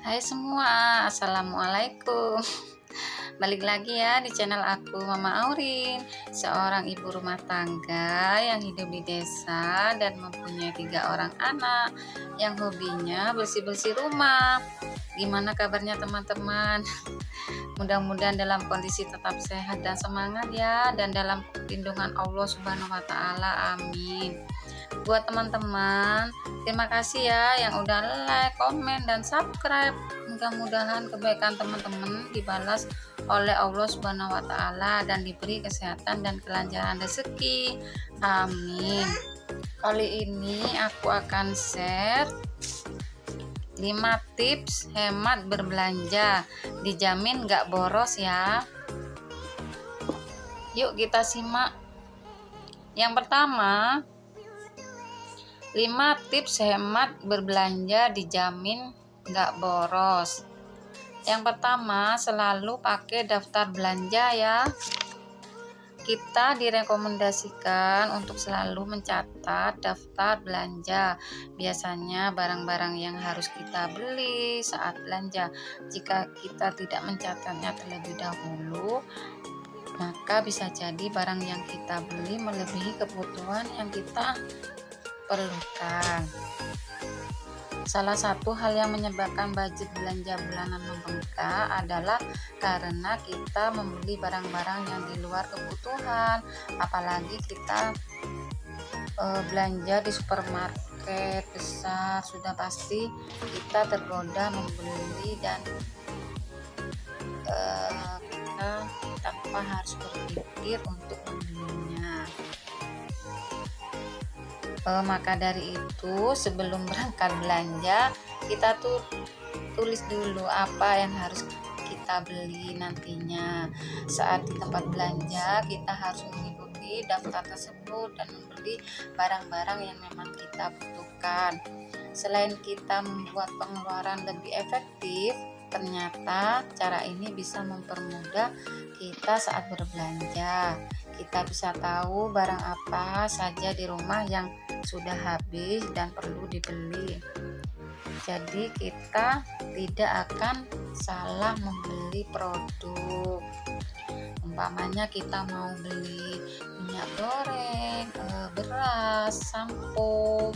Hai semua, assalamualaikum. Balik lagi ya di channel aku, Mama Aurin, seorang ibu rumah tangga yang hidup di desa dan mempunyai 3 orang anak yang hobinya bersih-bersih rumah. Gimana kabarnya teman-teman? Mudah-mudahan dalam kondisi tetap sehat dan semangat ya, dan dalam lindungan Allah Subhanahu wa Ta'ala. Amin. Buat teman-teman, terima kasih ya yang udah like, komen, dan subscribe. Mudah-mudahan kebaikan teman-teman dibalas oleh Allah Subhanahu wa Ta'ala dan diberi kesehatan dan kelancaran rezeki. Amin. Kali ini aku akan share 5 tips hemat berbelanja, dijamin gak boros ya. Yuk kita simak. Yang pertama, 5 tips hemat berbelanja dijamin gak boros. Yang pertama, selalu pakai daftar belanja ya. Kita direkomendasikan untuk selalu mencatat daftar belanja. Biasanya barang-barang yang harus kita beli saat belanja. Jika kita tidak mencatatnya terlebih dahulu, maka bisa jadi barang yang kita beli melebihi kebutuhan yang kita perlukan. Salah satu hal yang menyebabkan budget belanja bulanan membengkak adalah karena kita membeli barang-barang yang di luar kebutuhan. Apalagi kita belanja di supermarket besar, sudah pasti kita tergoda membeli dan kita tanpa harus berpikir untuk membelinya. Maka dari itu sebelum berangkat belanja, kita tulis dulu apa yang harus kita beli nantinya. Saat di tempat belanja, kita harus mengikuti daftar tersebut dan membeli barang-barang yang memang kita butuhkan. Selain kita membuat pengeluaran lebih efektif, ternyata cara ini bisa mempermudah kita saat berbelanja. Kita bisa tahu barang apa saja di rumah yang sudah habis dan perlu dibeli. Jadi kita tidak akan salah membeli produk. Umpamanya kita mau beli minyak goreng, beras, sampo,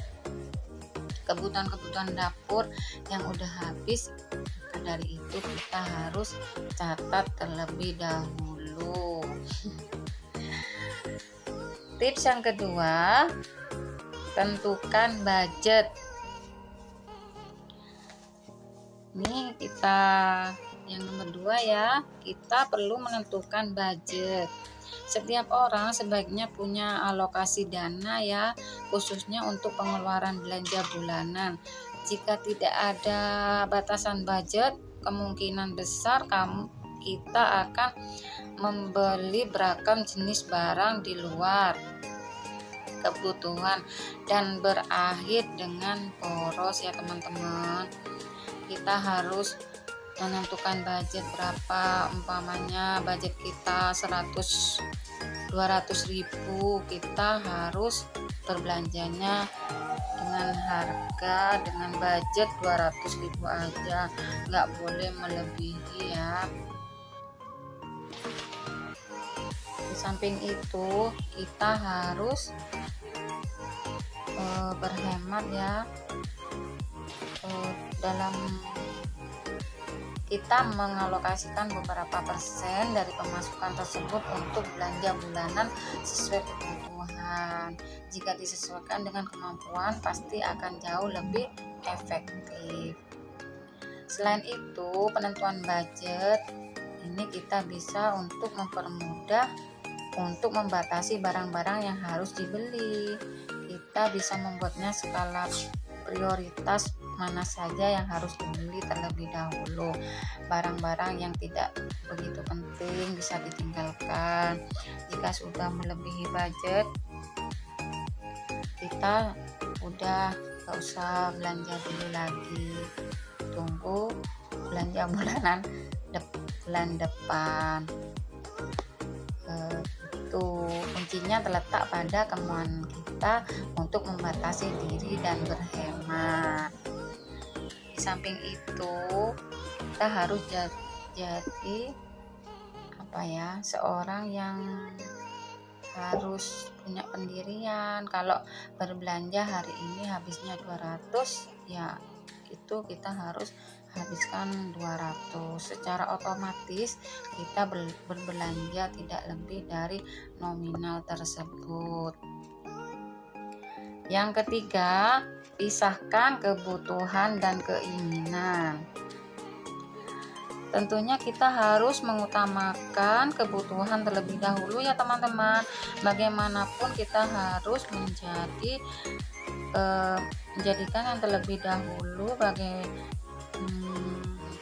kebutuhan-kebutuhan dapur yang udah habis. Dari itu kita harus catat terlebih dahulu. Tips yang kedua, tentukan budget. Ini kita yang nomor 2 ya, kita perlu menentukan budget. Setiap orang sebaiknya punya alokasi dana ya, khususnya untuk pengeluaran belanja bulanan. Jika tidak ada batasan budget, kemungkinan besar kita akan membeli beragam jenis barang di luar kebutuhan dan berakhir dengan boros ya teman-teman. Kita harus menentukan budget berapa. Umpamanya budget kita 200 ribu, kita harus berbelanjanya dengan budget 200 ribu aja, nggak boleh melebihi ya. Di samping itu kita harus berhemat ya, dalam kita mengalokasikan beberapa persen dari pemasukan tersebut untuk belanja bulanan sesuai kebutuhan. Jika disesuaikan dengan kemampuan, pasti akan jauh lebih efektif. Selain itu, penentuan budget ini kita bisa untuk mempermudah untuk membatasi barang-barang yang harus dibeli. Kita bisa membuatnya skala prioritas, mana saja yang harus dibeli terlebih dahulu. Barang-barang yang tidak begitu penting bisa ditinggalkan. Jika sudah melebihi budget, kita udah gak usah belanja dulu lagi, tunggu belanja bulanan bulan depan. Itu kuncinya terletak pada kemauan kita untuk membatasi diri dan berhemat. Di samping itu kita harus jadi seorang yang harus punya pendirian. Kalau berbelanja hari ini habisnya 200, ya itu kita harus habiskan 200. Secara otomatis kita berbelanja tidak lebih dari nominal tersebut. Yang ketiga, pisahkan kebutuhan dan keinginan. Tentunya kita harus mengutamakan kebutuhan terlebih dahulu ya teman-teman. Bagaimanapun kita harus menjadikan yang terlebih dahulu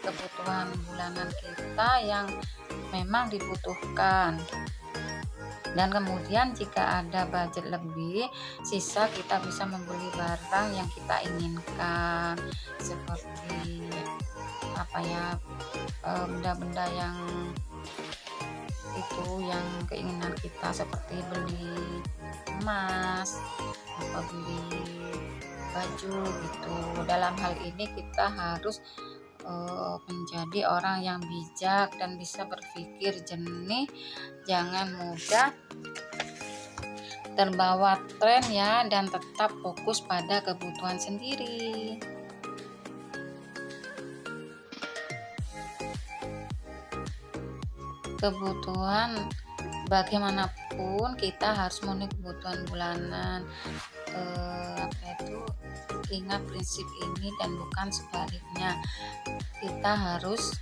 kebutuhan bulanan kita yang memang dibutuhkan. Dan kemudian jika ada budget lebih, sisa kita bisa membeli barang yang kita inginkan, seperti benda-benda yang keinginan kita, seperti beli emas atau beli baju gitu. Dalam hal ini kita harus menjadi orang yang bijak dan bisa berpikir jernih, jangan mudah terbawa tren ya, dan tetap fokus pada kebutuhan sendiri. Kebutuhan bagaimanapun kita harus memenuhi kebutuhan bulanan. Ingat prinsip ini dan bukan sebaliknya. Kita harus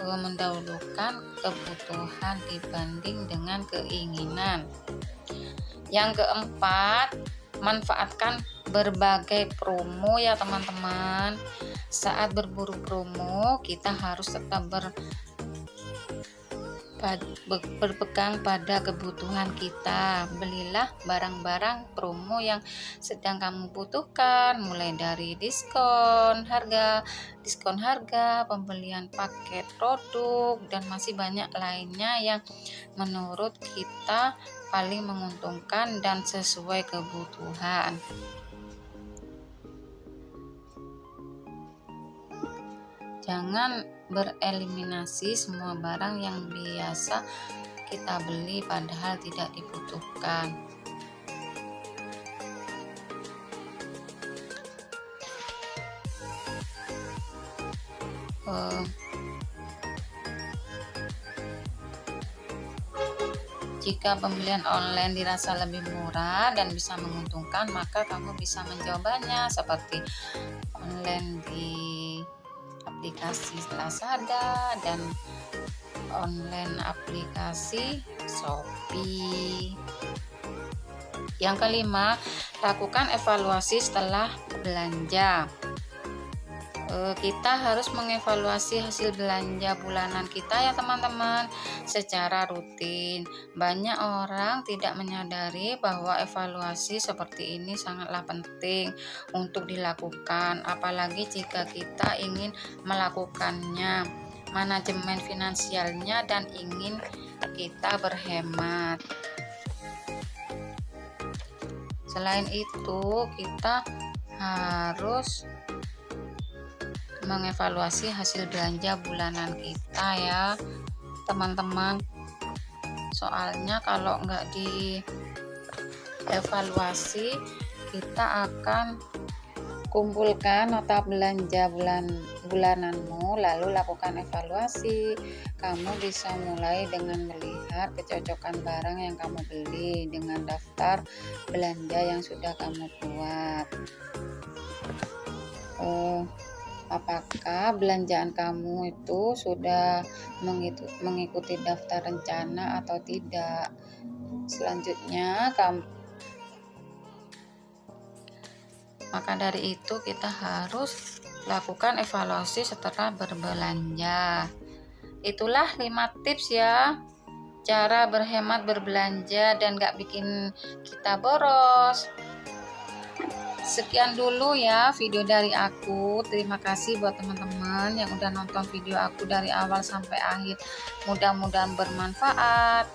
mendahulukan kebutuhan dibanding dengan keinginan. Yang keempat, manfaatkan berbagai promo ya teman-teman. Saat berburu promo, kita harus tetap berpegang pada kebutuhan kita. Belilah barang-barang promo yang sedang kamu butuhkan, mulai dari diskon harga, pembelian paket produk, dan masih banyak lainnya yang menurut kita paling menguntungkan dan sesuai kebutuhan. Jangan bereliminasi semua barang yang biasa kita beli padahal tidak dibutuhkan. Jika pembelian online dirasa lebih murah dan bisa menguntungkan, maka kamu bisa mencobanya, seperti online di aplikasi Lazada dan online aplikasi Shopee. Yang kelima, lakukan evaluasi setelah belanja. Kita harus mengevaluasi hasil belanja bulanan kita ya teman-teman secara rutin. Banyak orang tidak menyadari bahwa evaluasi seperti ini sangatlah penting untuk dilakukan, apalagi jika kita ingin melakukannya, manajemen finansialnya, dan ingin kita berhemat. Selain itu, kita harus mengevaluasi hasil belanja bulanan kita ya teman-teman. Soalnya kalau nggak dievaluasi, kita akan kumpulkan nota belanja bulananmu, lalu lakukan evaluasi. Kamu bisa mulai dengan melihat kecocokan barang yang kamu beli dengan daftar belanja yang sudah kamu buat. Apakah belanjaan kamu itu sudah mengikuti daftar rencana atau tidak? Selanjutnya, maka dari itu kita harus lakukan evaluasi setelah berbelanja. Itulah 5 tips ya, cara berhemat berbelanja dan gak bikin kita boros. Sekian dulu ya video dari aku. Terima kasih buat teman-teman yang udah nonton video aku dari awal sampai akhir. Mudah-mudahan bermanfaat.